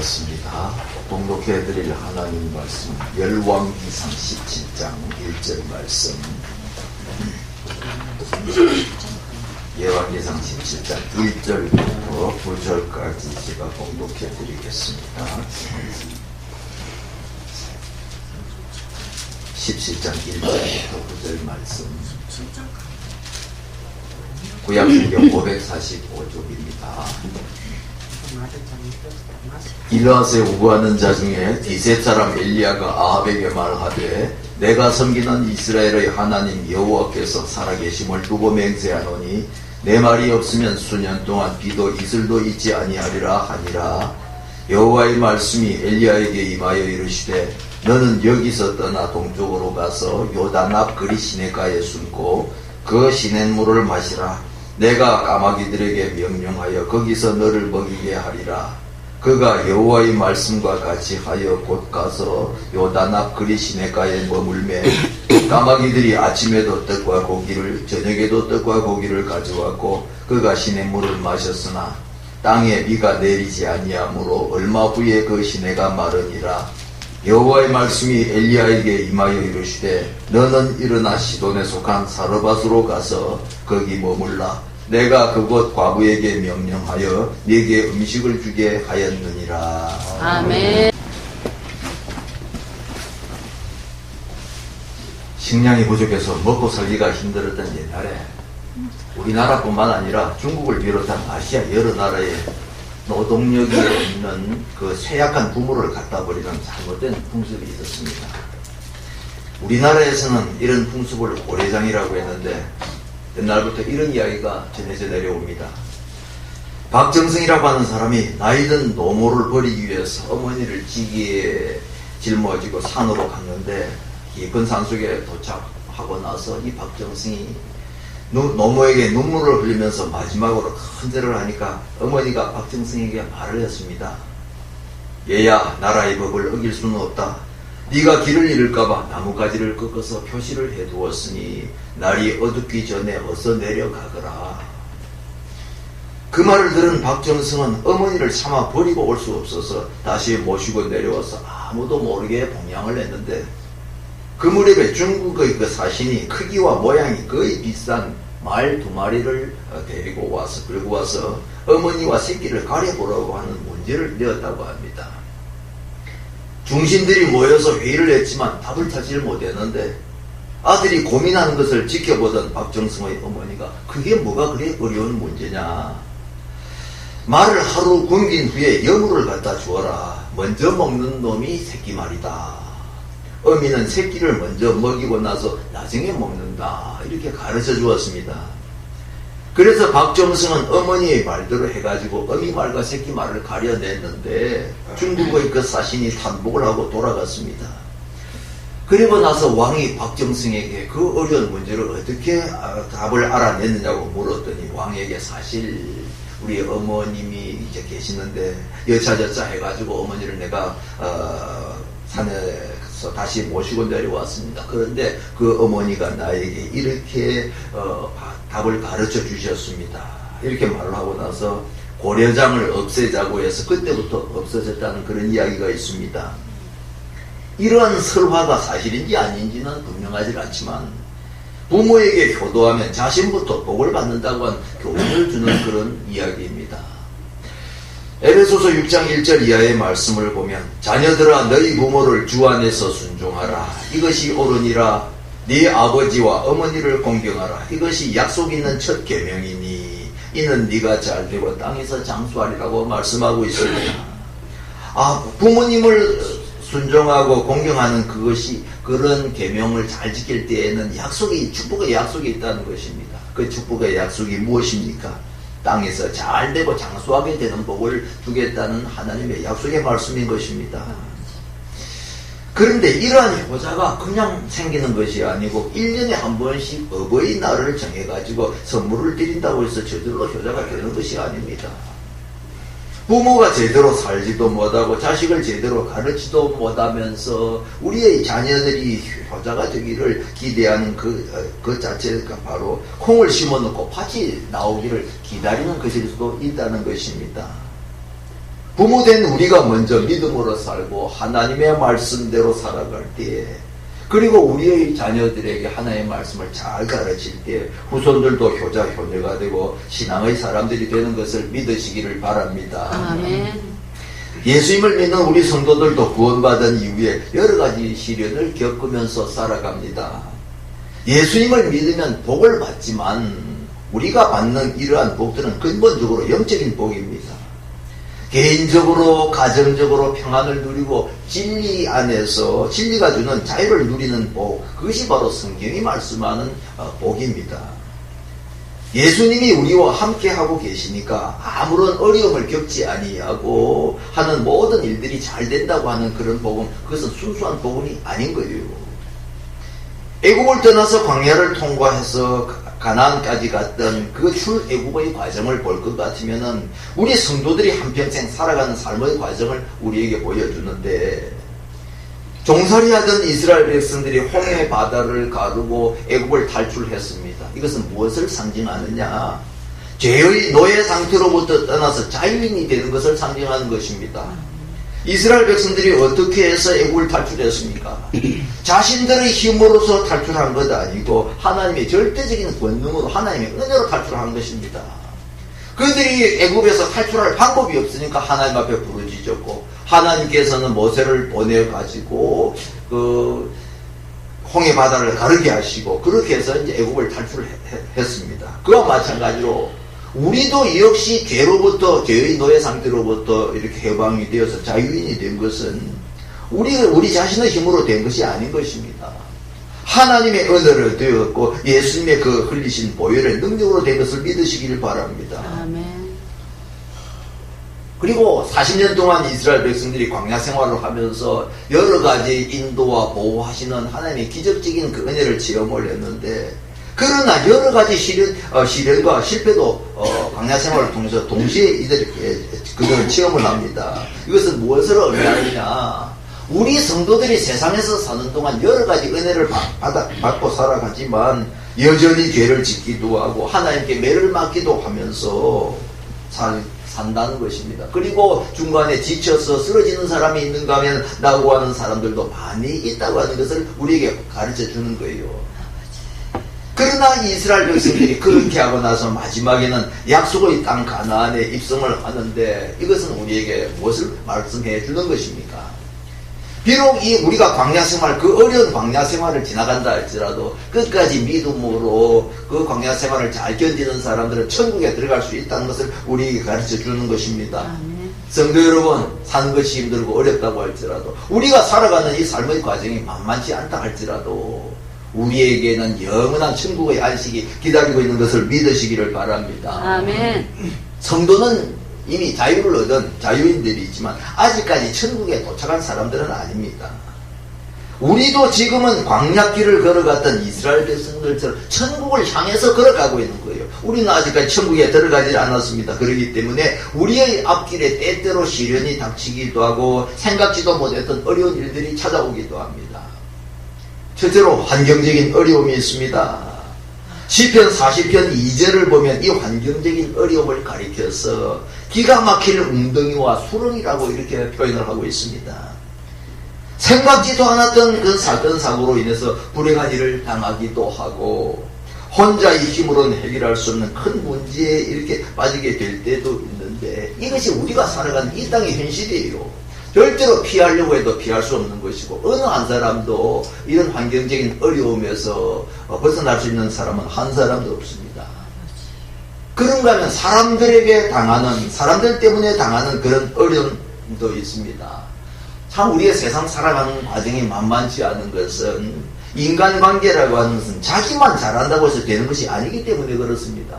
드리겠습니다. 봉독해드릴 하나님 말씀 열왕기상 17장 1절 말씀. 열왕기상 17장 1절부터 9절까지 제가 봉독해드리겠습니다. 17장 1절부터 9절 말씀. 구약성경 545쪽입니다. 길르앗에 우거하는 자 중에 디셋 사람 엘리야가 아합에게 말하되 내가 섬기는 이스라엘의 하나님 여호와께서 살아계심을 두고 맹세하노니 내 말이 없으면 수년 동안 비도 이슬도 있지 아니하리라 하니라. 여호와의 말씀이 엘리야에게 임하여 이르시되 너는 여기서 떠나 동쪽으로 가서 요단 앞 그리 시내가에 숨고 그 시냇물을 마시라. 내가 까마귀들에게 명령하여 거기서 너를 먹이게 하리라. 그가 여호와의 말씀과 같이 하여 곧 가서 요단 앞 그리 시내가에 머물매 까마귀들이 아침에도 떡과 고기를 저녁에도 떡과 고기를 가져왔고 그가 시냇물을 마셨으나 땅에 비가 내리지 아니하므로 얼마 후에 그 시내가 마르니라. 여호와의 말씀이 엘리야에게 임하여 이르시되 너는 일어나 시돈에 속한 사르밧으로 가서 거기 머물라. 내가 그곳 과부에게 명령하여 네게 음식을 주게 하였느니라. 아멘. 식량이 부족해서 먹고 살기가 힘들었던 옛날에 우리나라뿐만 아니라 중국을 비롯한 아시아 여러 나라에 노동력이 없는 그 쇠약한 부모를 갖다 버리는 잘못된 풍습이 있었습니다. 우리나라에서는 이런 풍습을 고래장이라고 했는데 옛날부터 이런 이야기가 전해져 내려옵니다. 박정승이라고 하는 사람이 나이든 노모를 버리기 위해서 어머니를 지기에 짊어지고 산으로 갔는데 깊은 산속에 도착하고 나서 이 박정승이 노모에게 눈물을 흘리면서 마지막으로 큰절을 하니까 어머니가 박정승에게 말을 했습니다. 얘야, 나라의 법을 어길 수는 없다. 네가 길을 잃을까봐 나뭇가지를 꺾어서 표시를 해두었으니 날이 어둡기 전에 어서 내려가거라. 그 말을 들은 박정승은 어머니를 차마 버리고 올 수 없어서 다시 모시고 내려와서 아무도 모르게 봉양을 했는데 그 무렵에 중국의 그 사신이 크기와 모양이 거의 비슷한 말 2마리를 데리고 와서 끌고 와서 어머니와 새끼를 가려보라고 하는 문제를 내었다고 합니다. 중신들이 모여서 회의를 했지만 답을 찾지 못했는데 아들이 고민하는 것을 지켜보던 박정승의 어머니가 그게 뭐가 그래 어려운 문제냐. 말을 하루 굶긴 후에 여물을 갖다 주어라. 먼저 먹는 놈이 새끼 말이다. 어미는 새끼를 먼저 먹이고 나서 나중에 먹는다. 이렇게 가르쳐 주었습니다. 그래서 박정승은 어머니의 말대로 해가지고 어미 말과 새끼 말을 가려냈는데 중국의 그 사신이 탄복을 하고 돌아갔습니다. 그리고 나서 왕이 박정승에게 그 어려운 문제를 어떻게 답을 알아냈느냐고 물었더니 왕에게 사실 우리 어머님이 이제 계시는데 여차저차 해가지고 어머니를 내가 산에서 다시 모시고 내려왔습니다. 그런데 그 어머니가 나에게 이렇게 답을 가르쳐 주셨습니다. 이렇게 말을 하고 나서 고려장을 없애자고 해서 그때부터 없어졌다는 그런 이야기가 있습니다. 이러한 설화가 사실인지 아닌지는 분명하지 않지만 부모에게 효도하면 자신부터 복을 받는다고 한 교훈을 주는 그런 이야기입니다. 에베소서 6장 1절 이하의 말씀을 보면 자녀들아 너희 부모를 주 안에서 순종하라. 이것이 옳으니라. 네 아버지와 어머니를 공경하라. 이것이 약속 있는 첫 계명이니 이는 네가 잘되고 땅에서 장수하리라고 말씀하고 있습니다. 부모님을 순종하고 공경하는 그것이 그런 계명을 잘 지킬 때에는 축복의 약속이 있다는 것입니다. 그 축복의 약속이 무엇입니까? 땅에서 잘되고 장수하게 되는 복을 주겠다는 하나님의 약속의 말씀인 것입니다. 그런데 이러한 효자가 그냥 생기는 것이 아니고 1년에 한 번씩 어버이날을 정해가지고 선물을 드린다고 해서 저절로 효자가 되는 것이 아닙니다. 부모가 제대로 살지도 못하고 자식을 제대로 가르치도 못하면서 우리의 자녀들이 효자가 되기를 기대하는 그 자체가 바로 콩을 심어놓고 팥이 나오기를 기다리는 것일 수도 있다는 것입니다. 부모된 우리가 먼저 믿음으로 살고 하나님의 말씀대로 살아갈 때에, 그리고 우리의 자녀들에게 하나님의 말씀을 잘 가르칠 때 후손들도 효자 효녀가 되고 신앙의 사람들이 되는 것을 믿으시기를 바랍니다. 아멘. 예수님을 믿는 우리 성도들도 구원받은 이후에 여러 가지 시련을 겪으면서 살아갑니다. 예수님을 믿으면 복을 받지만 우리가 받는 이러한 복들은 근본적으로 영적인 복입니다. 개인적으로 가정적으로 평안을 누리고 진리 안에서 진리가 주는 자유를 누리는 복, 그것이 바로 성경이 말씀하는 복입니다. 예수님이 우리와 함께하고 계시니까 아무런 어려움을 겪지 아니하고 하는 모든 일들이 잘 된다고 하는 그런 복음, 그것은 순수한 복음이 아닌 거예요. 애국을 떠나서 광야를 통과해서 가나안까지 갔던 그 출애굽의 과정을 볼 것 같으면은 우리 성도들이 한평생 살아가는 삶의 과정을 우리에게 보여주는데, 종살이하던 이스라엘 백성들이 홍해 바다를 가르고 애굽을 탈출했습니다. 이것은 무엇을 상징하느냐? 죄의 노예 상태로부터 떠나서 자유인이 되는 것을 상징하는 것입니다. 이스라엘 백성들이 어떻게 해서 애굽을 탈출했습니까? 자신들의 힘으로서 탈출한 것 아니고 하나님의 절대적인 권능으로, 하나님의 은혜로 탈출한 것입니다. 그들이 애굽에서 탈출할 방법이 없으니까 하나님 앞에 부르짖었고, 하나님께서는 모세를 보내가지고 그 홍해 바다를 가르게 하시고, 그렇게 해서 이제 애굽을 탈출했습니다. 그와 마찬가지로 우리도 역시 죄로부터, 죄의 노예 상태로부터 이렇게 해방이 되어서 자유인이 된 것은 우리 자신의 힘으로 된 것이 아닌 것입니다. 하나님의 은혜를 되었고 예수님의 그 흘리신 보혈의 능력으로 된 것을 믿으시기를 바랍니다. 아멘. 그리고 40년 동안 이스라엘 백성들이 광야 생활을 하면서 여러 가지 인도와 보호하시는 하나님의 기적적인 그 은혜를 체험을 했는데, 그러나 여러 가지 시련과 실패도 광야 생활을 통해서 동시에 그들은 체험을 합니다. 이것은 무엇을 의미하느냐? 우리 성도들이 세상에서 사는 동안 여러 가지 은혜를 받고 살아가지만 여전히 죄를 짓기도 하고 하나님께 매를 맞기도 하면서 산다는 것입니다. 그리고 중간에 지쳐서 쓰러지는 사람이 있는가 하면 나고 하는 사람들도 많이 있다고 하는 것을 우리에게 가르쳐 주는 거예요. 그러나 이스라엘 백성들이 그렇게 하고 나서 마지막에는 약속의 땅 가나안에 입성을 하는데, 이것은 우리에게 무엇을 말씀해 주는 것입니까? 비록 우리가 광야 생활, 그 어려운 광야 생활을 지나간다 할지라도 끝까지 믿음으로 그 광야 생활을 잘 견디는 사람들은 천국에 들어갈 수 있다는 것을 우리에게 가르쳐 주는 것입니다. 성도 여러분, 사는 것이 힘들고 어렵다고 할지라도, 우리가 살아가는 이 삶의 과정이 만만치 않다 할지라도 우리에게는 영원한 천국의 안식이 기다리고 있는 것을 믿으시기를 바랍니다. 아멘. 성도는 이미 자유를 얻은 자유인들이 있지만 아직까지 천국에 도착한 사람들은 아닙니다. 우리도 지금은 광야길을 걸어갔던 이스라엘 백성들처럼 천국을 향해서 걸어가고 있는 거예요. 우리는 아직까지 천국에 들어가지 않았습니다. 그렇기 때문에 우리의 앞길에 때때로 시련이 닥치기도 하고 생각지도 못했던 어려운 일들이 찾아오기도 합니다. 첫째로 환경적인 어려움이 있습니다. 시편 40편 2절을 보면 이 환경적인 어려움을 가리켜서 기가 막힐 웅덩이와 수렁이라고 이렇게 표현을 하고 있습니다. 생각지도 않았던 그 사건 사고로 인해서 불행한 일을 당하기도 하고 혼자의 힘으로는 해결할 수 없는 큰 문제에 이렇게 빠지게 될 때도 있는데, 이것이 우리가 살아가는 이 땅의 현실이에요. 절대로 피하려고 해도 피할 수 없는 것이고, 어느 한 사람도 이런 환경적인 어려움에서 벗어날 수 있는 사람은 한 사람도 없습니다. 그런가 하면 사람들 때문에 당하는 그런 어려움도 있습니다. 참 우리의 세상 살아가는 과정이 만만치 않은 것은, 인간관계라고 하는 것은 자기만 잘한다고 해서 되는 것이 아니기 때문에 그렇습니다.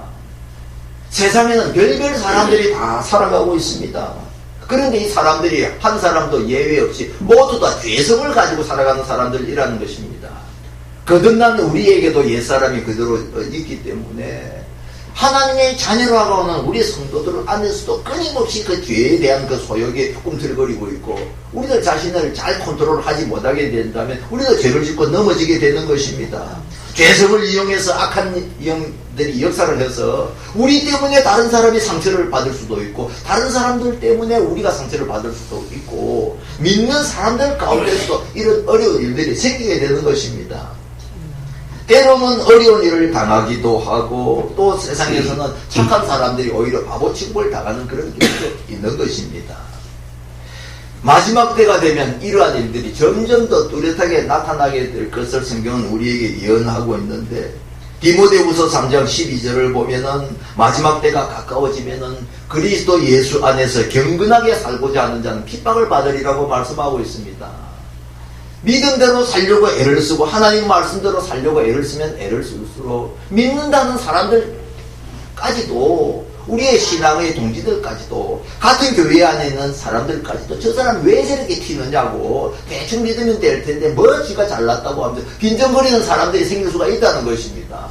세상에는 별별 사람들이 다 살아가고 있습니다. 그런데 이 사람들이 한 사람도 예외 없이 모두 다 죄성을 가지고 살아가는 사람들이라는 것입니다. 거듭난 우리에게도 옛사람이 그대로 있기 때문에 하나님의 자녀라고 하는 우리 성도들 안에서도 끊임없이 그 죄에 대한 그 소욕이 꿈틀거리고 있고, 우리들 자신을 잘 컨트롤하지 못하게 된다면 우리도 죄를 짓고 넘어지게 되는 것입니다. 죄성을 이용해서 악한 영들이 역사를 해서 우리 때문에 다른 사람이 상처를 받을 수도 있고 다른 사람들 때문에 우리가 상처를 받을 수도 있고 믿는 사람들 가운데서도 이런 어려운 일들이 생기게 되는 것입니다. 때로는 어려운 일을 당하기도 하고 또 세상에서는 착한 사람들이 오히려 바보 취급을 당하는 그런 일도 있는 것입니다. 마지막 때가 되면 이러한 일들이 점점 더 뚜렷하게 나타나게 될 것을 성경은 우리에게 예언하고 있는데 디모데후서 3장 12절을 보면은 마지막 때가 가까워지면은 그리스도 예수 안에서 경건하게 살고자 하는 자는 핍박을 받으리라고 말씀하고 있습니다. 믿음대로 살려고 애를 쓰고 하나님 말씀대로 살려고 애를 쓰면 애를 쓸수록 믿는다는 사람들까지도 우리의 신앙의 동지들까지도 같은 교회 안에 있는 사람들까지도 저 사람 왜 저렇게 튀느냐고 대충 믿으면 될 텐데 뭐 지가 잘났다고 하면서 빈정거리는 사람들이 생길 수가 있다는 것입니다.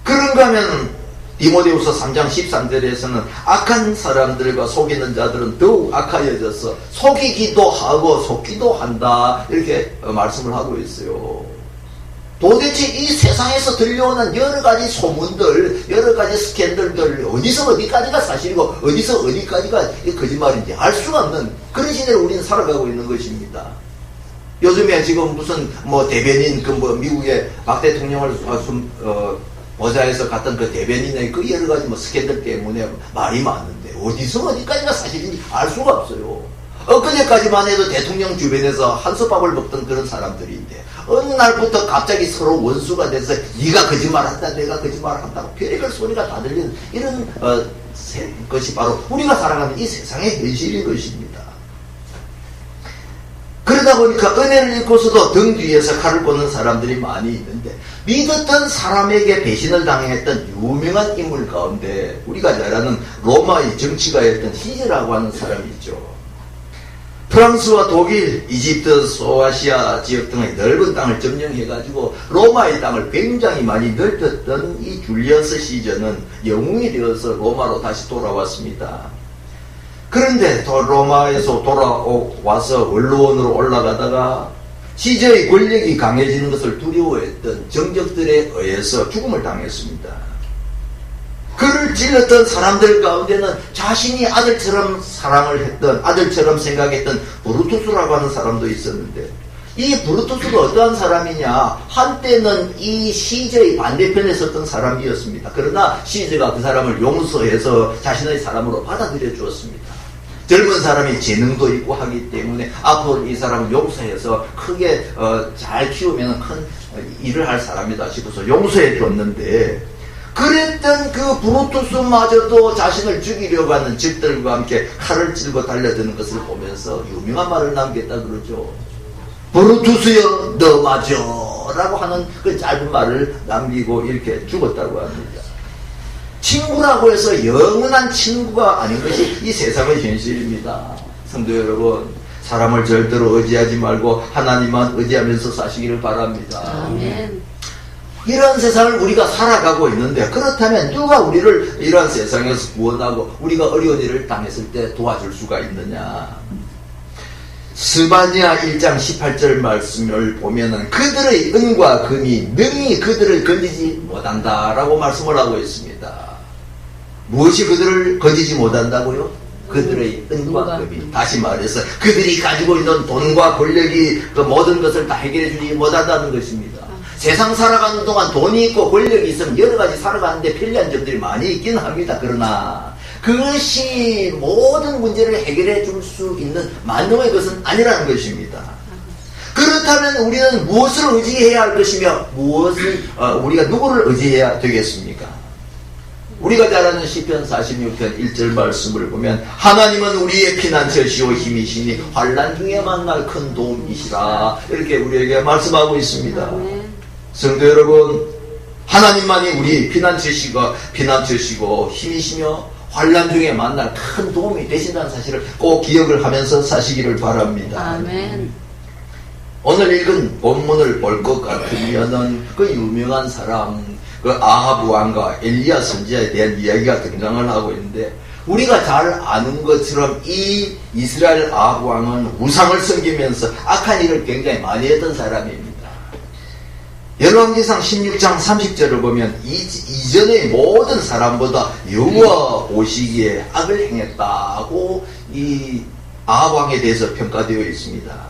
그런가 하면 디모데후서 3장 13절에서는 악한 사람들과 속이는 자들은 더욱 악하여져서 속이기도 하고 속기도 한다 이렇게 말씀을 하고 있어요. 도대체 이 세상에서 들려오는 여러 가지 소문들, 여러 가지 스캔들들 어디서 어디까지가 사실이고 어디서 어디까지가 거짓말인지 알 수가 없는 그런 시대를 우리는 살아가고 있는 것입니다. 요즘에 지금 무슨 대변인 미국의 박 대통령을 보좌해서 갔던 그 대변인의 그 여러 가지 스캔들 때문에 말이 많은데 어디서 어디까지가 사실인지 알 수가 없어요. 엊그제까지만 해도 대통령 주변에서 한솥밥을 먹던 그런 사람들인데 어느 날부터 갑자기 서로 원수가 돼서 네가 거짓말한다 내가 거짓말한다고 별의별 소리가 다 들리는 이런 것이 바로 우리가 살아가는 이 세상의 현실인 것입니다. 그러다 보니까 은혜를 입고서도 등 뒤에서 칼을 꽂는 사람들이 많이 있는데 믿었던 사람에게 배신을 당했던 유명한 인물 가운데 우리가 잘 아는 로마의 정치가였던 히즈라고 하는 사람이 있죠. 프랑스와 독일, 이집트, 소아시아 지역 등의 넓은 땅을 점령해가지고 로마의 땅을 굉장히 많이 넓혔던 이 줄리어스 시저는 영웅이 되어서 로마로 다시 돌아왔습니다. 그런데 로마에서 돌아와서 원로원으로 올라가다가 시저의 권력이 강해지는 것을 두려워했던 정적들에 의해서 죽음을 당했습니다. 그를 찔렀던 사람들 가운데는 자신이 아들처럼 사랑을 했던 아들처럼 생각했던 브루투스라고 하는 사람도 있었는데 이 브루투스가 어떠한 사람이냐 한때는 이 시저의 반대편에 섰던 사람이었습니다. 그러나 시저가 그 사람을 용서해서 자신의 사람으로 받아들여 주었습니다. 젊은 사람이 재능도 있고 하기 때문에 앞으로 이 사람을 용서해서 크게 잘 키우면 큰 일을 할 사람이다 싶어서 용서해 줬는데 그랬던 그 브루투스마저도 자신을 죽이려고 하는 적들과 함께 칼을 찔고 달려드는 것을 보면서 유명한 말을 남겼다 그러죠. 브루투스여 너마저 라고 하는 그 짧은 말을 남기고 이렇게 죽었다고 합니다. 친구라고 해서 영원한 친구가 아닌 것이 이 세상의 현실입니다. 성도 여러분, 사람을 절대로 의지하지 말고 하나님만 의지하면서 사시기를 바랍니다. 아멘. 이런 세상을 우리가 살아가고 있는데 그렇다면 누가 우리를 이런 세상에서 구원하고 우리가 어려운 일을 당했을 때 도와줄 수가 있느냐. 스바냐 1장 18절 말씀을 보면은 그들의 은과 금이 능히 그들을 건지지 못한다 라고 말씀을 하고 있습니다. 무엇이 그들을 건지지 못한다고요? 그들의 은과 금이. 다시 말해서 그들이 가지고 있는 돈과 권력이 그 모든 것을 다 해결해 주지 못한다는 것입니다. 세상 살아가는 동안 돈이 있고 권력이 있으면 여러 가지 살아가는데 편리한 점들이 많이 있긴 합니다. 그러나 그것이 모든 문제를 해결해 줄 수 있는 만능의 것은 아니라는 것입니다. 그렇다면 우리는 무엇을 의지해야 할 것이며 우리가 누구를 의지해야 되겠습니까? 우리가 잘 아는 시편 46편 1절 말씀을 보면 하나님은 우리의 피난처시오 힘이시니 환난 중에 만날 큰 도움이시라 이렇게 우리에게 말씀하고 있습니다. 성도 여러분, 하나님만이 우리 피난처시고 힘이시며 환난 중에 만날 큰 도움이 되신다는 사실을 꼭 기억을 하면서 사시기를 바랍니다. 아멘. 오늘 읽은 본문을 볼 것 같으면은 그 유명한 사람 그 아하브 왕과 엘리야 선지자에 대한 이야기가 등장을 하고 있는데 우리가 잘 아는 것처럼 이 이스라엘 아하브 왕은 우상을 섬기면서 악한 일을 굉장히 많이 했던 사람입니다. 열왕기상 16장 30절을 보면 이전의 모든 사람보다 여호와 보시기에 악을 행했다고 이 아합 왕에 대해서 평가되어 있습니다.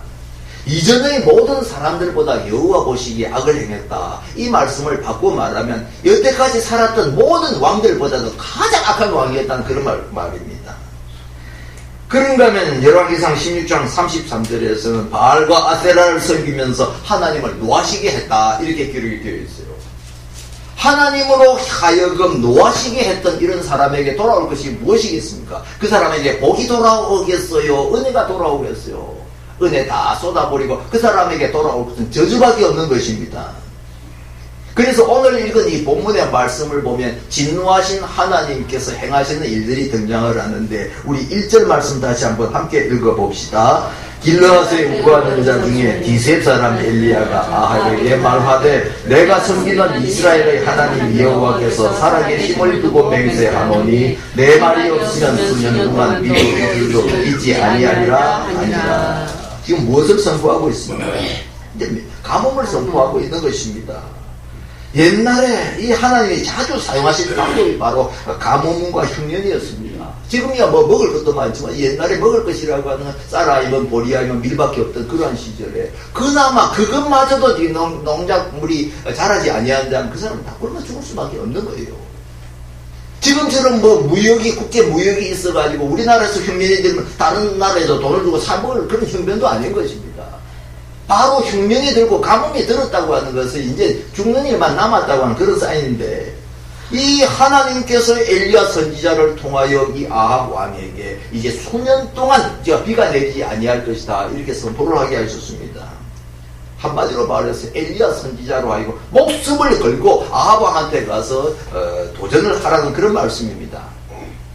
이전의 모든 사람들보다 여호와 보시기에 악을 행했다. 이 말씀을 바꿔 말하면 여태까지 살았던 모든 왕들보다도 가장 악한 왕이었다는 그런 말입니다. 그런가 하면 열왕기상 16장 33절에서는 바알과 아세라를 섬기면서 하나님을 노하시게 했다, 이렇게 기록이 되어 있어요. 하나님으로 하여금 노하시게 했던 이런 사람에게 돌아올 것이 무엇이겠습니까? 그 사람에게 복이 돌아오겠어요? 은혜가 돌아오겠어요? 은혜 다 쏟아버리고 그 사람에게 돌아올 것은 저주밖에 없는 것입니다. 그래서 오늘 읽은 이 본문의 말씀을 보면 진노하신 하나님께서 행하시는 일들이 등장을 하는데, 우리 1절 말씀 다시 한번 함께 읽어봅시다. 길르앗에 우거하는 자 중에 디셉 사람 엘리야가 아합에게 말하되 내가 섬기는 이스라엘의 하나님 여호와께서 살아계심을 두고 맹세하노니 내 말이 없으면 수년 동안 미국들도 있지 아니하리라 하니라. 지금 무엇을 선포하고 있습니까? 이제 가뭄을 선포하고 있는 것입니다. 옛날에 이 하나님이 자주 사용하신 방법이 바로 가뭄과 흉년이었습니다. 지금이야 뭐 먹을 것도 많지만 옛날에 먹을 것이라고 하는 쌀아이면 보리아이면 밀밖에 없던 그러한 시절에 그나마 그것마저도 농작물이 자라지 아니한다면 그 사람은 다 굶어 죽을 수밖에 없는 거예요. 지금처럼 뭐 무역이, 국제 무역이 있어가지고 우리나라에서 흉년이 되면 다른 나라에서 돈을 주고 사 먹을 그런 흉년도 아닌 것입니다. 바로 흉년이 들고 가뭄이 들었다고 하는 것은 이제 죽는 일만 남았다고 하는 그런 사인인데, 이 하나님께서 엘리야 선지자를 통하여 이 아합 왕에게 이제 수년 동안 비가 내리지 아니할 것이다, 이렇게 선포를 하게 하셨습니다. 한마디로 말해서 엘리야 선지자로 하여금 목숨을 걸고 아합 왕한테 가서 도전을 하라는 그런 말씀입니다.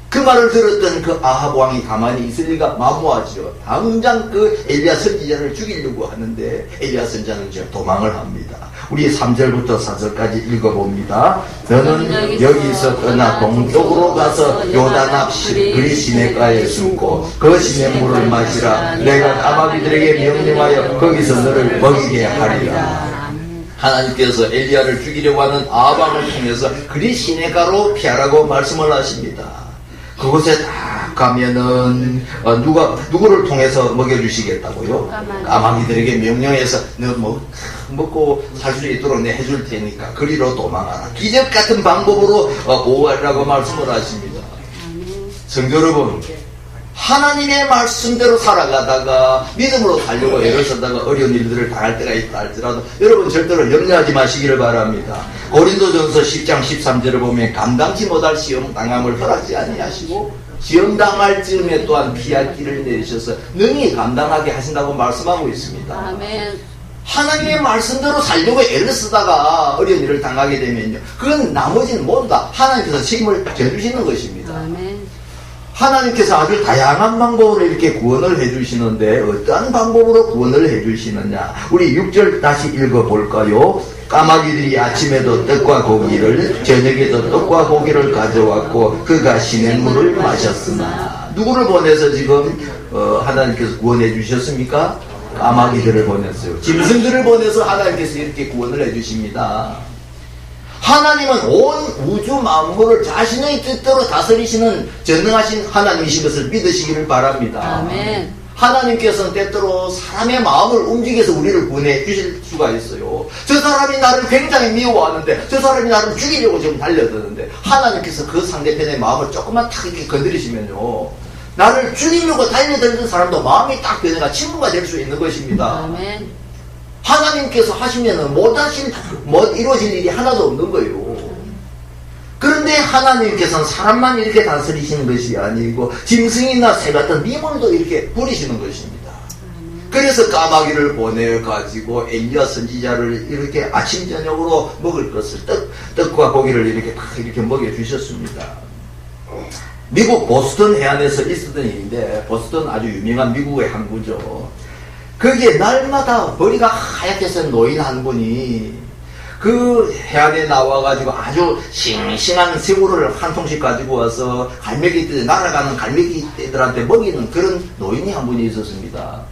그 말을 들었던 그 아합 왕이 가만히 있을 리가 만무하죠. 당장 그 엘리야 선지자를 죽이려고 하는데 엘리야 선지자는 지금 도망을 합니다. 우리 3절부터 4절까지 읽어봅니다. 너는 여기서 떠나 동쪽으로 가서 요단 앞 그리 시내가에 숨고 그 시냇물을 마시라. 내가 까마귀들에게 명령하여 거기서 너를 먹이게 하리라. 하나님께서 엘리야를 죽이려고 하는 아합 왕을 통해서 그리 시내가로 피하라고 말씀을 하십니다. 그곳에 딱 가면은 누구를 통해서 먹여주시겠다고요? 까마귀들에게 명령해서 너 먹고 살 수 있도록 내 해줄 테니까 그리로 도망하라. 기적 같은 방법으로 보호하라고 말씀을 하십니다. 성도 여러분, 하나님의 말씀대로 살아가다가 믿음으로 살려고 애를 쓰다가 어려운 일들을 당할 때가 있다 할지라도 여러분 절대로 염려하지 마시기를 바랍니다. 고린도전서 10장 13절을 보면 감당치 못할 시험 당함을 허락지 아니하시고 시험 당할 즈음에 또한 피할 길을 내주셔서 능히 감당하게 하신다고 말씀하고 있습니다. 아멘. 하나님의 말씀대로 살려고 애를 쓰다가 어려운 일을 당하게 되면요, 그건 나머지는 모두 다 하나님께서 책임을 져주시는 것입니다. 아멘. 하나님께서 아주 다양한 방법으로 이렇게 구원을 해주시는데 어떠한 방법으로 구원을 해주시느냐, 우리 6절 다시 읽어볼까요? 까마귀들이 아침에도 떡과 고기를 저녁에도 떡과 고기를 가져왔고 그가 시냇물을 마셨으나. 누구를 보내서 지금 하나님께서 구원해 주셨습니까? 까마귀들을 보냈어요. 짐승들을 보내서 하나님께서 이렇게 구원을 해주십니다. 하나님은 온 우주 만물을 자신의 뜻대로 다스리시는 전능하신 하나님이신 것을 믿으시기를 바랍니다. 아멘. 하나님께서는 때때로 사람의 마음을 움직여서 우리를 구원해 주실 수가 있어요. 저 사람이 나를 굉장히 미워하는데, 저 사람이 나를 죽이려고 지금 달려드는데, 하나님께서 그 상대편의 마음을 조금만 탁 이렇게 건드리시면요, 나를 죽이려고 달려들던 사람도 마음이 딱 변해가 친구가 될 수 있는 것입니다. 아멘. 하나님께서 하시면은 이루어질 일이 하나도 없는 거예요. 그런데 하나님께서는 사람만 이렇게 다스리시는 것이 아니고 짐승이나 새 같은 미물도 이렇게 부리시는 것입니다. 그래서 까마귀를 보내가지고 엘리야 선지자를 이렇게 아침 저녁으로 먹을 것을 떡과 고기를 이렇게 먹여주셨습니다. 미국 보스턴 해안에서 있었던 일인데, 보스턴 아주 유명한 미국의 항구죠. 거기에 날마다 머리가 하얗게 쓴 노인 한 분이 그 해안에 나와가지고 아주 싱싱한 새우를 한 통씩 가지고 와서 갈매기들, 날아가는 갈매기들한테 먹이는 그런 노인이 한 분이 있었습니다.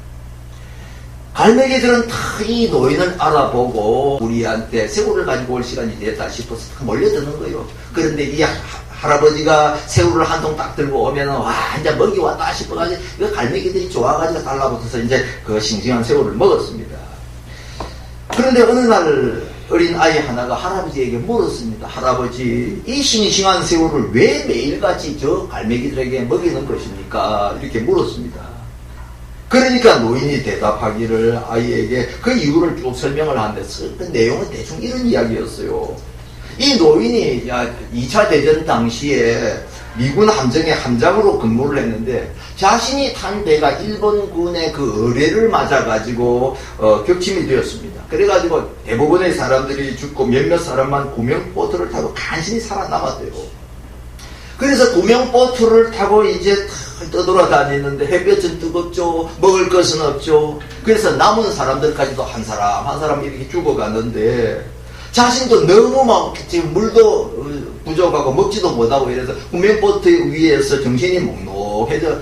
갈매기들은 다 이 노인을 알아보고 우리한테 새우를 가지고 올 시간이 됐다 싶어서 다 몰려드는 거예요. 그런데 이 할아버지가 새우를 한 통 딱 들고 오면은 와 이제 먹이 왔다 싶어가지고 이 갈매기들이 좋아가지고 달라붙어서 이제 그 싱싱한 새우를 먹었습니다. 그런데 어느 날 어린 아이 하나가 할아버지에게 물었습니다. 할아버지, 이 싱싱한 새우를 왜 매일같이 저 갈매기들에게 먹이는 것입니까? 이렇게 물었습니다. 그러니까 노인이 대답하기를 아이에게 그 이유를 쭉 설명을 하는데 그 내용은 대충 이런 이야기였어요. 이 노인이 2차 대전 당시에 미군 함정의 함장으로 근무를 했는데 자신이 탄 배가 일본군의 그 의뢰를 맞아가지고 격침이 되었습니다. 그래가지고 대부분의 사람들이 죽고 몇몇 사람만 구명보트를 타고 간신히 살아남았대요. 그래서 구명보트를 타고 이제 떠돌아다니는데 햇볕은 뜨겁죠. 먹을 것은 없죠. 그래서 남은 사람들까지도 한 사람 한 사람 이렇게 죽어갔는데 자신도 너무 막 지금 물도 부족하고 먹지도 못하고 이래서 구명보트 위에서 정신이 몽롱해져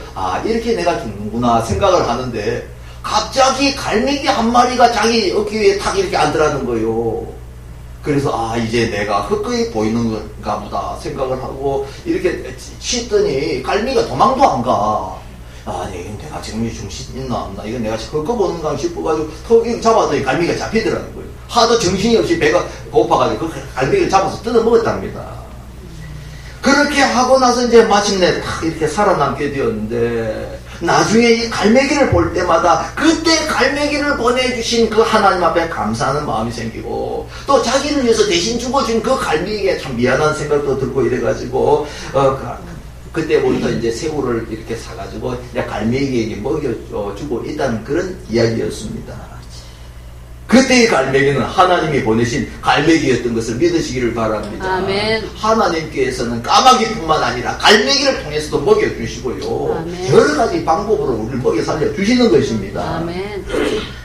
이렇게 내가 죽는구나 생각을 하는데 갑자기 갈매기 한 마리가 자기 어깨 위에 탁 이렇게 앉더라는 거예요. 그래서 이제 내가 헛거이 보이는 건가 보다 생각을 하고 이렇게 쉬더니 갈매기가 도망도 안 가. 내가 지금 정신 있나 없나 이거 내가 헛거 보는가 싶어가지고 턱 잡아더니 갈매기가 잡히더라는 거예요. 하도 정신이 없이 배가 고파가지고 그 갈매기를 잡아서 뜯어 먹었답니다. 그렇게 하고 나서 이제 마침내 딱 이렇게 살아남게 되었는데 나중에 이 갈매기를 볼 때마다 그때 갈매기를 보내주신 그 하나님 앞에 감사하는 마음이 생기고 또 자기를 위해서 대신 죽어준 그 갈매기에 참 미안한 생각도 들고 이래가지고 그때부터 이제 새우를 이렇게 사가지고 이제 갈매기에게 먹여주고 있다는 그런 이야기였습니다. 그때의 갈매기는 하나님이 보내신 갈매기였던 것을 믿으시기를 바랍니다. 아멘. 하나님께서는 까마귀뿐만 아니라 갈매기를 통해서도 먹여주시고요. 아멘. 여러 가지 방법으로 우리를 먹여 살려주시는 것입니다. 아멘.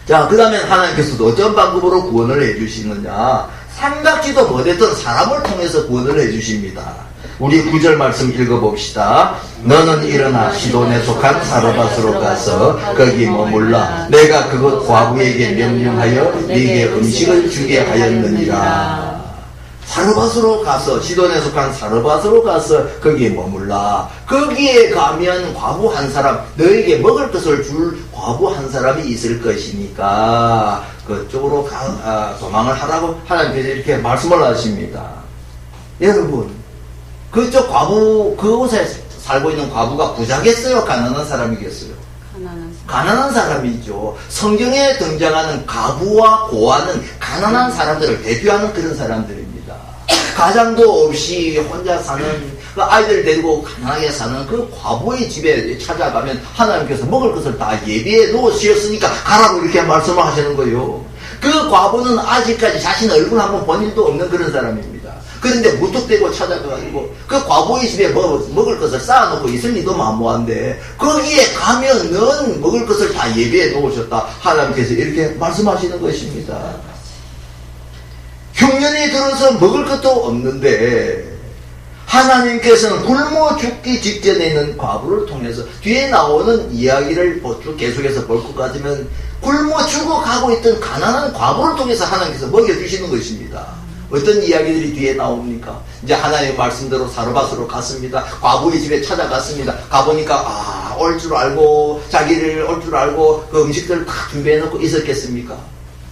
자, 그 다음에 하나님께서도 어떤 방법으로 구원을 해주시느냐. 삼각지도 못했던 사람을 통해서 구원을 해주십니다. 우리 9절 말씀 읽어봅시다. 너는 일어나 시돈에 속한 사르밧으로 가서 거기 머물라. 내가 그곳 과부에게 명령하여 네게 음식을 주게 하였느니라. 사르밧으로 가서 시돈에 속한 사르밧으로 가서 거기에 머물라. 거기에 가면 과부 한 사람, 너에게 먹을 것을 줄 과부 한 사람이 있을 것이니까 그쪽으로 도망을 하라고 하나님께서 이렇게 말씀을 하십니다. 여러분, 그쪽 그곳에 살고 있는 과부가 부자겠어요? 가난한 사람이겠어요? 가난한 사람이죠. 성경에 등장하는 과부와 고아는 가난한 사람들을 대표하는 그런 사람들입니다. 가장도 없이 혼자 사는 그 아이들 데리고 가난하게 사는 그 과부의 집에 찾아가면 하나님께서 먹을 것을 다 예비해 놓으셨으니까 가라고 이렇게 말씀을 하시는 거예요. 그 과부는 아직까지 자신 얼굴 한번 본 일도 없는 그런 사람입니다. 그런데 무턱대고 찾아가가지고 그 과부의 집에 먹을 것을 쌓아놓고 있을 리도 만무한데 거기에 가면 넌 먹을 것을 다 예비해 놓으셨다. 하나님께서 이렇게 말씀하시는 것입니다. 흉년이 들어서 먹을 것도 없는데 하나님께서는 굶어 죽기 직전에 있는 과부를 통해서 뒤에 나오는 이야기를 쭉 계속해서 볼 것 같으면 굶어 죽어가고 있던 가난한 과부를 통해서 하나님께서 먹여주시는 것입니다. 어떤 이야기들이 뒤에 나옵니까? 이제 하나님의 말씀대로 사르밧으로 갔습니다. 과부의 집에 찾아갔습니다. 가보니까 올 줄 알고 자기를 올 줄 알고 그 음식들을 다 준비해놓고 있었겠습니까?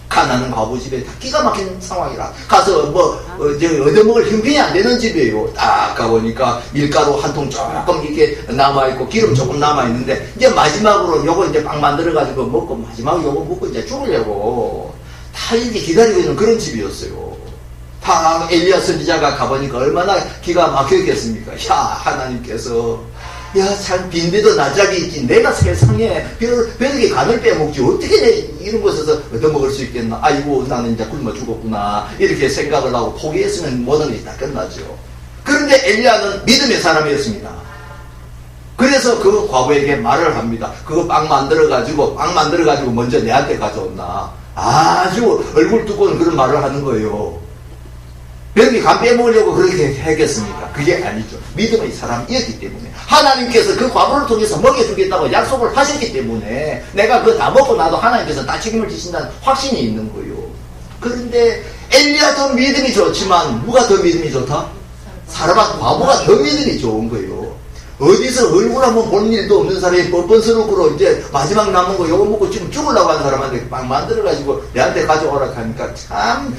가난한 과부 집에 다 기가 막힌 상황이라 가서 얻어먹을 형편이 안 되는 집이에요. 딱 가보니까 밀가루 한 통 조금 이렇게 남아있고 기름 조금 남아있는데 이제 마지막으로 요거 이제 빵 만들어가지고 먹고 마지막으로 요거 먹고 이제 죽으려고 다 이렇게 기다리고 있는 그런 집이었어요. 다 엘리야 선지자가 가보니까 얼마나 기가 막혔겠습니까? 야, 하나님께서 참 빈대도 나짝이 있지 내가 세상에 벼룩에 간을 빼먹지 어떻게 내 이런 곳에서 얻어먹을 수 있겠나. 아이고 나는 이제 굶어 죽었구나 이렇게 생각을 하고 포기했으면 모든 것이 다 끝나죠. 그런데 엘리야는 믿음의 사람이었습니다. 그래서 그 과부에게 말을 합니다. 그거 빵 만들어가지고 먼저 내한테 가져온다. 아주 얼굴 두꺼운 그런 말을 하는 거예요. 벼룩이 간 빼먹으려고 그렇게 했겠습니까? 그게 아니죠. 믿음의 사람이었기 때문에 하나님께서 그 과부를 통해서 먹여주겠다고 약속을 하셨기 때문에 내가 그거 다 먹고 나도 하나님께서 다 책임을 지신다는 확신이 있는 거예요. 그런데 엘리야 더 믿음이 좋지만 누가 더 믿음이 좋다? 사르밧 과부가 더 믿음이 좋은 거예요. 어디서 얼굴 한번 본 일도 없는 사람이 뻔뻔스럽고 이제 마지막 남은 거 요거 먹고 지금 죽으려고 하는 사람한테 빵 만들어가지고 내한테 가져오라 하니까 참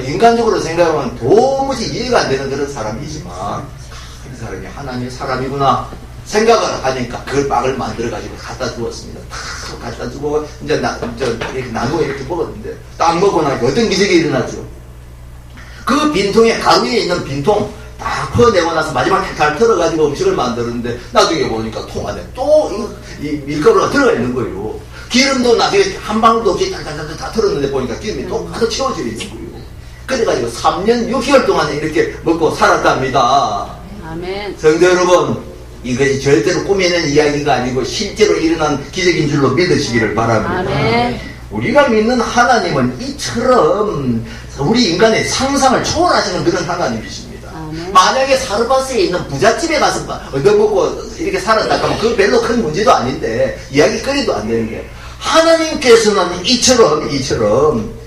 인간적으로 생각하면 도무지 이해가 안 되는 그런 사람이지만 이 사람이 하나님의 사람이구나 생각을 하니까 그 빵을 만들어가지고 갖다 주었습니다. 탁 갖다 주고 이제 이렇게 나누어 이렇게 먹었는데 딱 먹고 나니까 어떤 기적이 일어났죠. 그 빈통에 가루 위에 있는 빈통 딱 퍼내고 나서 마지막 잘 털어가지고 음식을 만드는데 나중에 보니까 통 안에 또 이 밀가루가 들어가 있는 거예요. 기름도 나중에 한 방울도 없이 딸딸딸 다 털었는데 보니까 기름이 또 가득 채워져 있는 거예요. 그래가지고 3년 6개월 동안에 이렇게 먹고 살았답니다. 아멘. 성도 여러분, 이것이 절대로 꾸며낸 이야기가 아니고 실제로 일어난 기적인 줄로 믿으시기를 바랍니다. 아멘. 우리가 믿는 하나님은 이처럼 우리 인간의 상상을 초월하시는 그런 하나님이십니다. 만약에 사르밧에 있는 부잣집에 가서 얻어먹고 이렇게 살았다 하면 그거 별로 큰 문제도 아닌데 이야기거리도 안 되는 게 하나님께서는 이처럼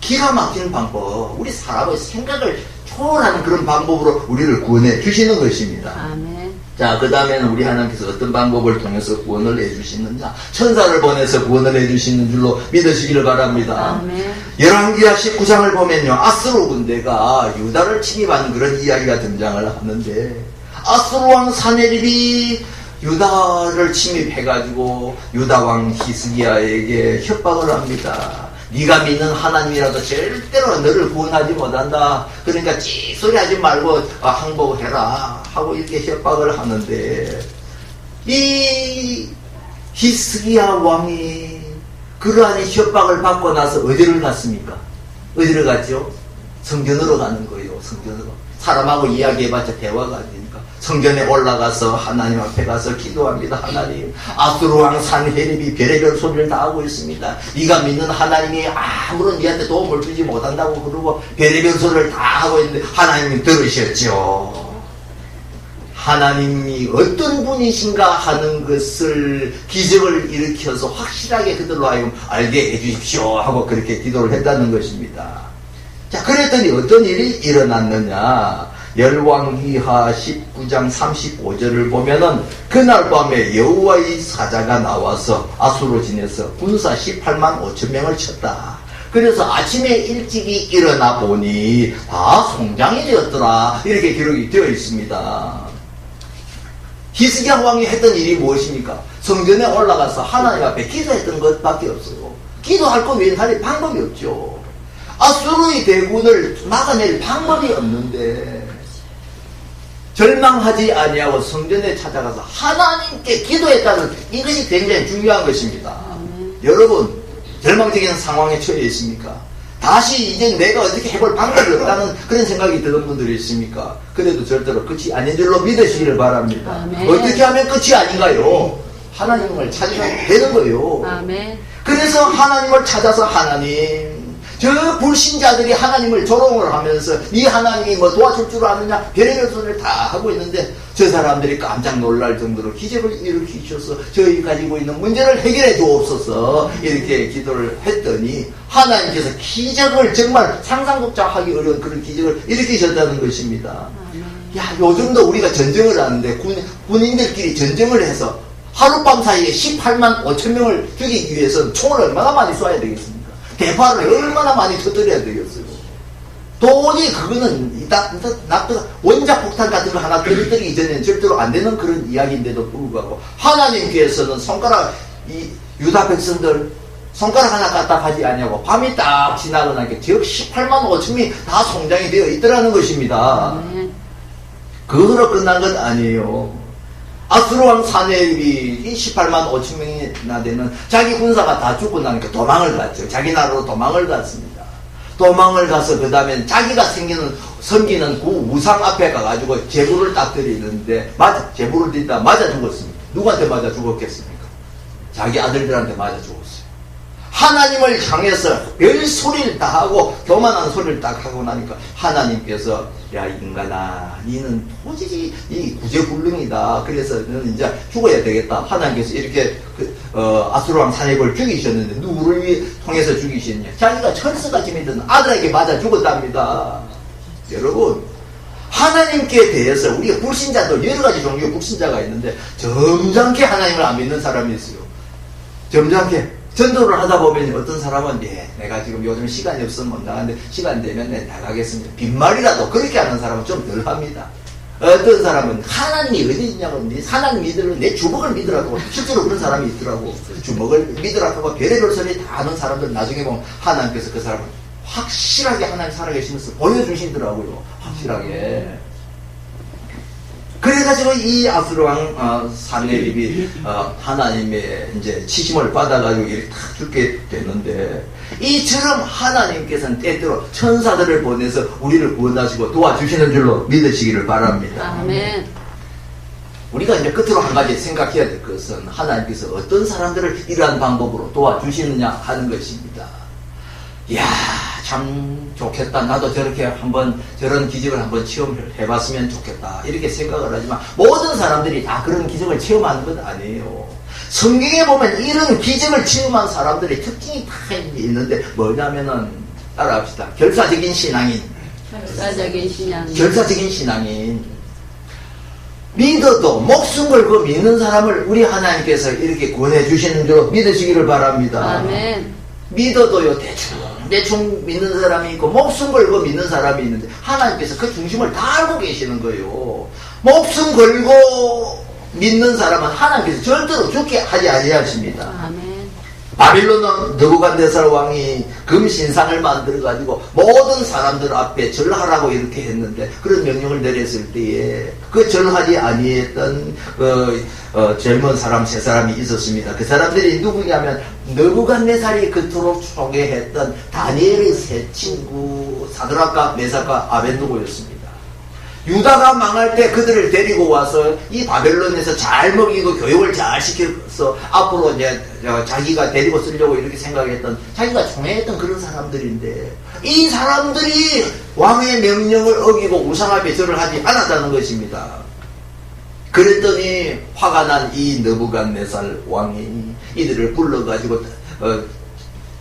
기가 막힌 방법, 우리 사람의 생각을 초월하는 그런 방법으로 우리를 구원해 주시는 것입니다. 아멘. 자, 그 다음에는 우리 하나님께서 어떤 방법을 통해서 구원을 해주시느냐, 천사를 보내서 구원을 해주시는 줄로 믿으시기를 바랍니다. 아멘. 열왕기하 19장을 보면요, 아스루 군대가 유다를 침입하는 그런 이야기가 등장을 하는데 아스루 왕 사네립이 유다를 침입해가지고 유다 왕 히스기야에게 협박을 합니다. 네가 믿는 하나님이라도 절대로 너를 구원하지 못한다. 그러니까 찌소리 하지 말고 항복해라 하고 이렇게 협박을 하는데 이 히스기야 왕이 그러한 협박을 받고 나서 어디를 갔습니까? 어디를 갔죠? 성전으로 가는 거예요. 성전으로. 사람하고 이야기해봤자 대화가 안 되니까 성전에 올라가서 하나님 앞에 가서 기도합니다. 하나님, 아수르 왕 산헤립이 별의별 소리를 다 하고 있습니다. 네가 믿는 하나님이 아무런 네한테 도움을 주지 못한다고 그러고 별의별 소리를 다 하고 있는데 하나님이 들으셨죠. 하나님이 어떤 분이신가 하는 것을 기적을 일으켜서 확실하게 그들로 하여금 알게 해주십시오 하고 그렇게 기도를 했다는 것입니다. 자, 그랬더니 어떤 일이 일어났느냐. 열왕기하 19장 35절을 보면은 그날 밤에 여호와의 사자가 나와서 아수르진에서 군사 18만 5천 명을 쳤다. 그래서 아침에 일찍이 일어나 보니 다 송장이 되었더라. 이렇게 기록이 되어 있습니다. 히스기야 왕이 했던 일이 무엇입니까? 성전에 올라가서 하나님 앞에 기도했던 것밖에 없어요. 기도할 것 외에는 다른 방법이 없죠. 아수르의 대군을 막아낼 방법이 없는데 절망하지 아니하고 성전에 찾아가서 하나님께 기도했다는 이것이 굉장히 중요한 것입니다. 여러분, 절망적인 상황에 처해 있습니까? 다시 이제 내가 어떻게 해볼 방법이 없다는 그런 생각이 드는 분들이 있습니까? 그래도 절대로 끝이 아닌 줄로 믿으시기를 바랍니다. 아멘. 어떻게 하면 끝이 아닌가요? 하나님을 찾으면 되는 거예요. 아멘. 그래서 하나님을 찾아서 하나님, 저 불신자들이 하나님을 조롱을 하면서 이 하나님이 뭐 도와줄 줄 아느냐 별의별 소리를 다 하고 있는데 저 사람들이 깜짝 놀랄 정도로 기적을 일으키셔서 저희 가지고 있는 문제를 해결해 주옵소서 이렇게 기도를 했더니 하나님께서 기적을 정말 상상조차 하기 어려운 그런 기적을 일으키셨다는 것입니다. 야, 요즘도 우리가 전쟁을 하는데 군인들끼리 전쟁을 해서 하룻밤 사이에 18만 5천 명을 죽이기 위해서는 총을 얼마나 많이 쏴야 되겠습니까? 대파를 얼마나 많이 터뜨려야 되겠어요. 도저히 그거는 원자 폭탄 같은 거 하나 터뜨리기 전에는 절대로 안 되는 그런 이야기인데도 불구하고 하나님께서는 손가락, 이 유다 백성들 손가락 하나 까딱하지 않냐고 밤이 딱 지나고 나니까 지역 18만 5천이 다 송장이 되어 있더라는 것입니다. 그거로 끝난 건 아니에요. 아수르 왕 사네립이 18만 5천 명이나 되는 자기 군사가 다 죽고 나니까 도망을 갔죠. 자기 나라로 도망을 갔습니다. 도망을 가서 그 다음에 자기가 섬기는 그 우상 앞에 가가지고 제물을 딱 드리는데 제물을 드리다 맞아 죽었습니다. 누구한테 맞아 죽었겠습니까? 자기 아들들한테 맞아 죽었어요. 하나님을 향해서 별 소리를 다 하고 교만한 소리를 딱 하고 나니까 하나님께서 야 인간아 니는 도저히 이 구제불능이다. 그래서 너는 이제 죽어야 되겠다. 하나님께서 이렇게 아수르왕 사내벌을 죽이셨는데 누구를 통해서 죽이셨냐? 자기가 철수같이 믿은 아들에게 맞아 죽었답니다. 여러분 하나님께 대해서 우리가 불신자도 여러가지 종류의 불신자가 있는데 점잖게 하나님을 안 믿는 사람이 있어요. 점잖게 전도를 하다 보면 어떤 사람은 내가 지금 요즘 시간이 없으면 못 나가는데 시간 되면 나가겠습니다. 빈말이라도 그렇게 하는 사람은 좀 덜합니다. 어떤 사람은 하나님이 어디 있냐고 하나님 믿으라고 내 주먹을 믿으라고 실제로 그런 사람이 있더라고. 주먹을 믿으라고 별의별 소리 다 하는 사람들 나중에 보면 하나님께서 그 사람을 확실하게 하나님 살아계시면서 보여주시더라고요. 확실하게. 그래가지고 이 아수르왕 사내립이 하나님의 이제 치심을 받아가지고 이렇게 다 죽게 됐는데 이처럼 하나님께서는 때때로 천사들을 보내서 우리를 구원하시고 도와주시는 줄로 믿으시기를 바랍니다. 아멘. 우리가 이제 끝으로 한 가지 생각해야 될 것은 하나님께서 어떤 사람들을 이러한 방법으로 도와주시느냐 하는 것입니다. 이야 참 좋겠다. 나도 저렇게 한번 저런 기적을 한번 체험을 해봤으면 좋겠다. 이렇게 생각을 하지만 모든 사람들이 다 그런 기적을 체험하는 건 아니에요. 성경에 보면 이런 기적을 체험한 사람들의 특징이 다 있는데 뭐냐면은 따라합시다. 결사적인 신앙인. 결사적인 신앙인. 믿어도 목숨 걸고 믿는 사람을 우리 하나님께서 이렇게 구원해 주시는 줄 믿으시기를 바랍니다. 아멘. 믿어도요 대충 믿는 사람이 있고 목숨 걸고 믿는 사람이 있는데 하나님께서 그 중심을 다 알고 계시는 거예요. 목숨 걸고 믿는 사람은 하나님께서 절대로 죽게 하지 아니하십니다. 아멘. 바빌론은 느부갓네살 왕이 금신상을 만들어가지고 모든 사람들 앞에 절하라고 이렇게 했는데 그런 명령을 내렸을 때에 그 절하지 아니했던 젊은 사람 세 사람이 있었습니다. 그 사람들이 누구냐면 느부갓네살이 그토록 초대했던 다니엘의 세 친구 사드락과 메삭과 아벤누고였습니다. 유다가 망할 때 그들을 데리고 와서 이 바벨론에서 잘 먹이고 교육을 잘 시켜서 앞으로 이제 자기가 데리고 쓰려고 이렇게 생각했던 자기가 총애했던 그런 사람들인데 이 사람들이 왕의 명령을 어기고 우상 앞에 절을 하지 않았다는 것입니다. 그랬더니 화가 난 이 느부갓네살 왕이 이들을 불러가지고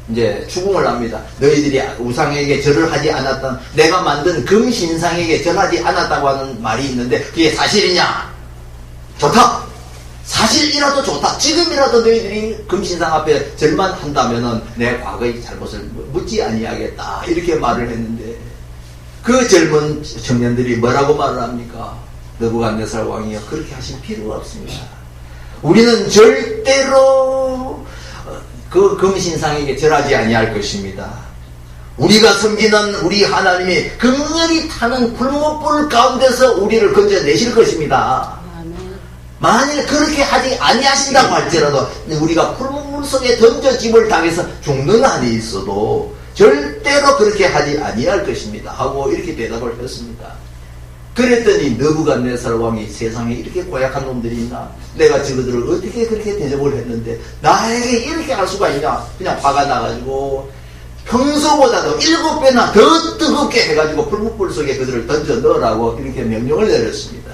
이제 추궁을 합니다. 너희들이 우상에게 절을 하지 않았던 내가 만든 금신상에게 절하지 않았다고 하는 말이 있는데 그게 사실이냐? 좋다. 사실이라도 좋다. 지금이라도 너희들이 금신상 앞에 절만 한다면은 내 과거의 잘못을 묻지 아니하겠다. 이렇게 말을 했는데 그 젊은 청년들이 뭐라고 말을 합니까? 느부갓네살 왕이요 그렇게 하실 필요가 없습니다. 우리는 절대로 그 금신상에게 절하지 아니할 것입니다. 우리가 섬기는 우리 하나님이 극렬히 타는 불못불 가운데서 우리를 건져내실 것입니다. 만일 그렇게 하지 아니하신다고 할지라도 우리가 불물 속에 던져짐을 당해서 죽는 한이 있어도 절대로 그렇게 하지 아니할 것입니다 하고 이렇게 대답을 했습니다. 그랬더니 느부갓네살 왕이 세상에 이렇게 고약한 놈들이 있나? 내가 저들을 어떻게 그렇게 대접을 했는데 나에게 이렇게 할 수가 있냐? 그냥 화가 나가지고 평소보다도 7배나 더 뜨겁게 해가지고 불못불 속에 그들을 던져 넣으라고 이렇게 명령을 내렸습니다.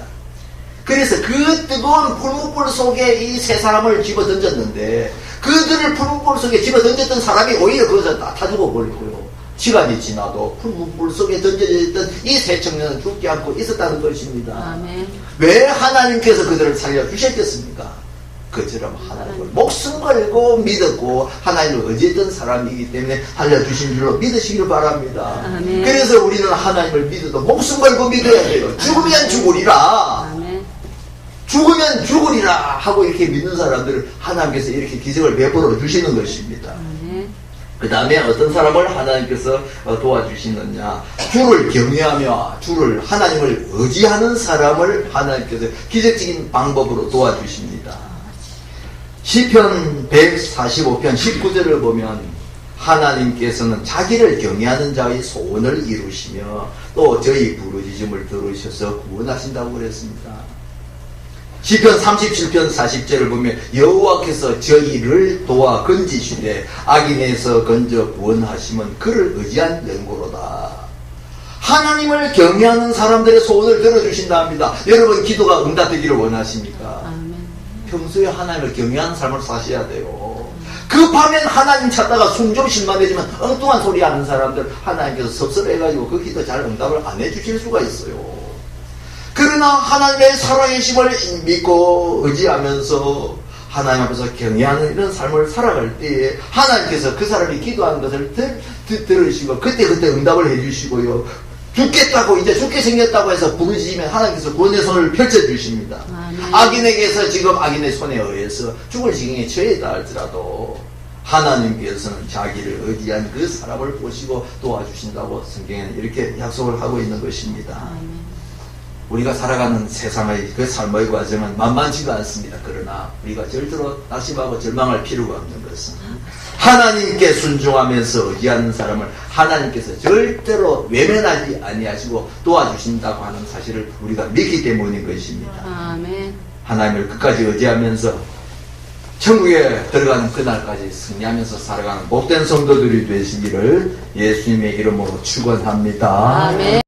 그래서 그 뜨거운 불못불 속에 이 세 사람을 집어 던졌는데 그들을 불못불 속에 집어 던졌던 사람이 오히려 거기서 다 죽어 버리고요. 시간이 지나도 불 속에 던져져 있던 이 세 청년은 죽지 않고 있었다는 것입니다. 아멘. 왜 하나님께서 그들을 살려주셨겠습니까? 그처럼 하나님을 목숨 걸고 믿었고 하나님을 의지했던 사람이기 때문에 살려주신 줄로 믿으시기를 바랍니다. 아멘. 그래서 우리는 하나님을 믿어도 목숨 걸고 믿어야 돼요. 죽으면 죽으리라. 아멘. 죽으면 죽으리라 하고 이렇게 믿는 사람들을 하나님께서 이렇게 기적을 베풀어 주시는 것입니다. 그 다음에 어떤 사람을 하나님께서 도와주시느냐? 주를 경외하며 주를 하나님을 의지하는 사람을 하나님께서 기적적인 방법으로 도와주십니다. 시편 145편 19절을 보면 하나님께서는 자기를 경외하는 자의 소원을 이루시며 또 저희 부르짖음을 들으셔서 구원하신다고 그랬습니다. 시편 37편 40절을 보면 여호와께서 저희를 도와 건지시되 악인에서 건져 구원하시면 그를 의지한 연고로다. 하나님을 경외하는 사람들의 소원을 들어주신다 합니다. 여러분 기도가 응답되기를 원하십니까? 아멘. 평소에 하나님을 경외하는 삶을 사셔야 돼요. 급하면 하나님 찾다가 숨 좀 쉴만해지면 엉뚱한 소리 하는 사람들 하나님께서 섭섭해가지고 그 기도 잘 응답을 안 해주실 수가 있어요. 그러나 하나님의 살아계심을 믿고 의지하면서 하나님 앞에서 경외하는 이런 삶을 살아갈 때에 하나님께서 그 사람이 기도하는 것을 들으시고 그때 응답을 해주시고요. 죽겠다고 이제 죽게 생겼다고 해서 부르짖으면 하나님께서 구원의 손을 펼쳐주십니다. 악인에게서 지금 악인의 손에 의해서 죽을 지경에 처해다 할지라도 하나님께서는 자기를 의지한 그 사람을 보시고 도와주신다고 성경에는 이렇게 약속을 하고 있는 것입니다. 우리가 살아가는 세상의 그 삶의 과정은 만만치가 않습니다. 그러나 우리가 절대로 낙심하고 절망할 필요가 없는 것은 하나님께 순종하면서 의지하는 사람을 하나님께서 절대로 외면하지 아니하시고 도와주신다고 하는 사실을 우리가 믿기 때문인 것입니다. 아멘. 하나님을 끝까지 의지하면서 천국에 들어가는 그날까지 승리하면서 살아가는 복된 성도들이 되시기를 예수님의 이름으로 축원합니다. 아멘.